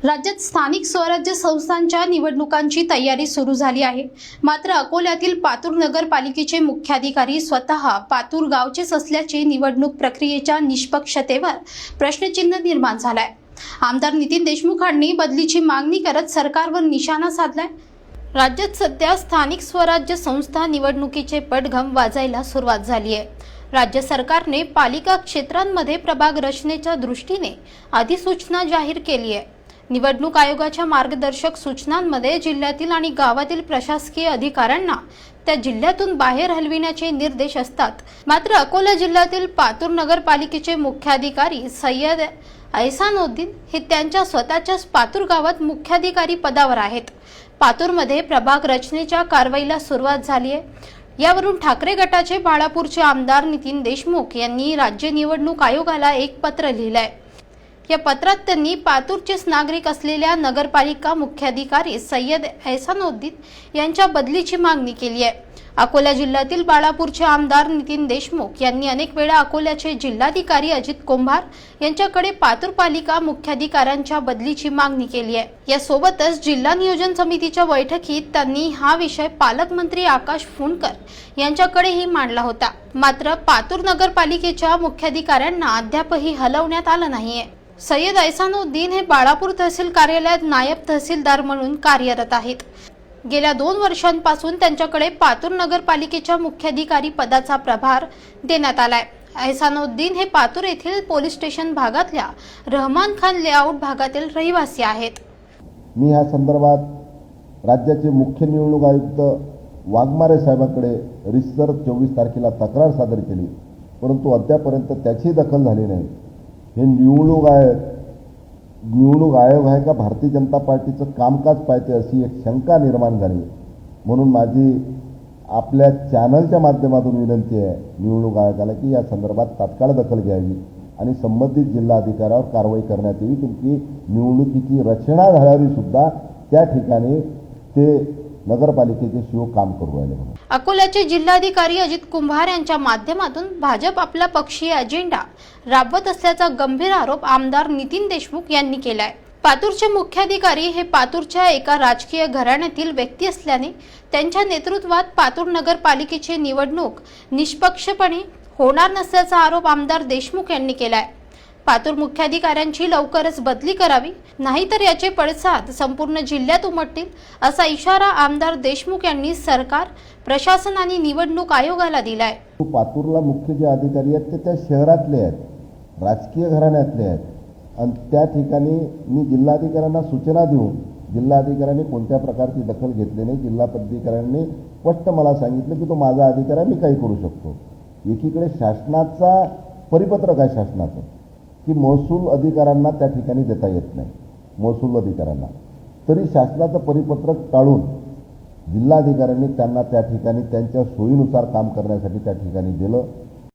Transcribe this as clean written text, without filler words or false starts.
राज्यात स्थानिक स्वराज्य संस्थांच्या निवडणुकांची तयारी सुरू झाली आहे। मात्र अकोल्यातील पातूर नगरपालिकेचे मुख्याधिकारी स्वतः पातूर गावचेच असल्याचे निवडणूक प्रक्रियेच्या निष्पक्षतेवर प्रश्नचिन्ह निर्माण झालाय। आमदार नितीन देशमुखांनी बदलीची मागणी करत सरकारवर निशाणा साधलाय। राज्यात सध्या स्थानिक स्वराज्य संस्था निवडणुकीचे पडघम वाजायला सुरुवात झाली आहे। राज्य सरकारने पालिका क्षेत्रांमध्ये प्रभाग रचनेच्या दृष्टीने अधिसूचना जाहीर केली आहे। निवडणूक आयोगाच्या मार्गदर्शक सूचनांमध्ये जिल्ह्यातील आणि गावातील प्रशासकीय अधिकाऱ्यांना त्या जिल्ह्यातून बाहेर हलविण्याचे निर्देश असतात। मात्र अकोला जिल्ह्यातील पातूर नगरपालिकेचे मुख्याधिकारी सय्यद ऐसानुद्दीन हे त्यांच्या स्वतःच्याच पातूर गावात मुख्याधिकारी पदावर आहेत। पातूरमध्ये प्रभाग रचनेच्या कारवाईला सुरुवात झाली आहे। यावरून ठाकरे गटाचे बाळापूरचे आमदार नितीन देशमुख यांनी राज्य निवडणूक आयोगाला एक पत्र लिहिले आहे। या पत्रात त्यांनी पातूरचेच नागरिक असलेल्या नगरपालिका मुख्याधिकारी सय्यद ऐसानुद्दीन यांच्या बदलीची मागणी केली आहे। अकोला जिल्ह्यातील बाळापूरचे आमदार नितीन देशमुख यांनी अनेक वेळा अकोल्याचे जिल्हाधिकारी अजित कुंभार यांच्याकडे पातूर पालिका मुख्याधिकाऱ्यांच्या बदलीची मागणी केली आहे। यासोबतच जिल्हा नियोजन समितीच्या बैठकीत त्यांनी हा विषय पालकमंत्री आकाश फुंडकर यांच्याकडेही मांडला होता। मात्र पातूर नगरपालिकेच्या मुख्याधिकाऱ्यांना अद्यापही हलवण्यात आलं नाहीये। सय्यद ऐसानुद्दीन हे बाळापूर तहसील कार्यालयात नायब तहसीलदार म्हणून कार्यरत आहेत। गेल्या 2 वर्षांपासून त्यांच्याकडे पातूर नगरपालिकेच्या मुख्याधिकारी पदाचा प्रभार देण्यात आलाय। ऐसानुद्दीन हे पातूर येथील पोलीस स्टेशन भागातल्या रहमान खान लेआउट भागातील रहिवासी आहेत। मी या संदर्भात राज्याचे मुख्य निवडणूक आयुक्त वाघमारे साहेबांकडे रितसर 24 तारखेला तक्रार सादर केली, परंतु अद्यापर्यंत त्याची दखल झाली नाही। हे निवडणूक आयोग आहे का भारतीय जनता पार्टीचं कामकाज पाहते अशी एक शंका निर्माण झाली। म्हणून माझी आपल्या चॅनलच्या माध्यमातून विनंती आहे निवडणूक आयोगाला की या संदर्भात तात्काळ दखल घ्यावी आणि संबंधित जिल्हाधिकाऱ्यावर कारवाई करण्यात यावी। तुमची निवडणुकीची रचना झाल्यावर सुद्धा त्या ठिकाणी ते नगरपालिकेचे शिव काम करू राहिले। अकोल्याचे जिल्हाधिकारी अजित कुंभार यांच्या माध्यमातून भाजप आपला पक्षीय अजेंडा राबवत असल्याचा गंभीर आरोप आमदार नितीन देशमुख यांनी केलाय। पातूरचे मुख्याधिकारी हे पातूरच्या एका राजकीय घराण्यातील व्यक्ती असल्याने त्यांच्या नेतृत्वात पातूर नगरपालिकेची निवडणूक निष्पक्षपणे होणार नसल्याचा आरोप आमदार देशमुख यांनी केलाय। पातूर मुख्याधिकाऱ्यांची लवकरच बदली करावी, नाहीतर याचे पडसाद संपूर्ण जिल्ह्यात उमटतील असा इशारा आमदार देशमुख यांनी सरकार, प्रशासन आणि निवडणूक आयोगाला दिलाय। पातूरला मुख्य जे अधिकारी आहेत ते त्या शहरातले आहेत, राजकीय घराण्यातले आहेत आणि त्या ठिकाणी मी जिल्हाधिकाऱ्यांना सूचना देऊन जिल्हाधिकाऱ्यांनी कोणत्या प्रकारची दखल घेतली नाही। जिल्हाधिकाऱ्यांनी स्पष्ट मला सांगितलं की तो माझा अधिकारी आहे, मी काही करू शकतो। एकीकडे शासनाचा परिपत्रक आहे शासनाचं की महसूल अधिकाऱ्यांना त्या ठिकाणी देता येत नाही, महसूल अधिकाऱ्यांना, तरी शासनाचं परिपत्रक टाळून जिल्हाधिकाऱ्यांनी त्यांना त्या ठिकाणी त्यांच्या सोयीनुसार काम करण्यासाठी त्या ठिकाणी दिलं